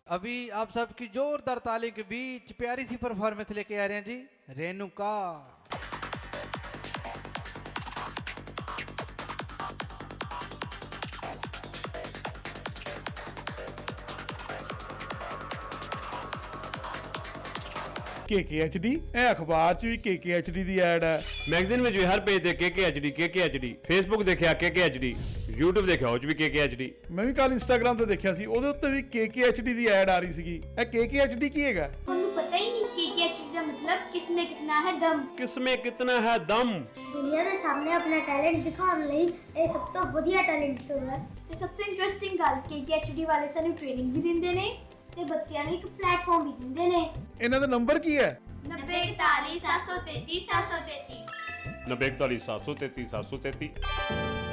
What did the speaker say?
अभी आप सबकी जोरदार ताली के बीच प्यारी सी परफॉर्मेंस लेके आ रहे हैं जी रेणुका। KKHD ਇਹ ਅਖਬਾਰ 'ਚ ਵੀ KKHD ਦੀ ਐਡ ਹੈ, ਮੈਗਜ਼ੀਨ ਵਿੱਚ ਵੀ ਹਰ ਪੇਜ ਤੇ KKHD ਫੇਸਬੁੱਕ ਦੇਖਿਆ KKHD YouTube ਦੇਖਿਆ ਉਹ 'ਚ ਵੀ KKHD। ਮੈਂ ਵੀ ਕੱਲ ਇੰਸਟਾਗ੍ਰਾਮ ਤੇ ਦੇਖਿਆ ਸੀ, ਉਹਦੇ ਉੱਤੇ ਵੀ KKHD ਦੀ ਐਡ ਆ ਰਹੀ ਸੀਗੀ। ਇਹ KKHD ਕੀ ਹੈਗਾ? ਤੁਹਾਨੂੰ ਪਤਾ ਹੀ ਨਹੀਂ KKHD ਦਾ ਮਤਲਬ ਕਿਸਮੇ ਕਿਤਨਾ ਹੈ ਦਮ। ਕਿਸਮੇ ਕਿਤਨਾ ਹੈ ਦਮ। ਦੁਨੀਆ ਦੇ ਸਾਹਮਣੇ ਆਪਣਾ ਟੈਲੈਂਟ ਦਿਖਾਉਣ ਲਈ ਇਹ ਸਭ ਤੋਂ ਵਧੀਆ ਟੈਲੈਂਟ ਸ਼ੋਅ ਹੈ ਤੇ ਸਭ ਤੋਂ ਇੰਟਰਸਟਿੰਗ ਗੱਲ KKHD ਵਾਲੇ ਸਾਨੂੰ ਟ੍ਰੇਨਿੰਗ ਵੀ ਦਿੰਦੇ ਨੇ ਤੇ ਬੱਚਿਆਂ ਨੂੰ ਇੱਕ ਪਲੇਟਫਾਰਮ ਵੀ ਦਿੰਦੇ ਨੇ। ਇਹਨਾਂ ਦਾ ਨੰਬਰ ਕੀ ਹੈ? 9041 733 733 9041 733 733।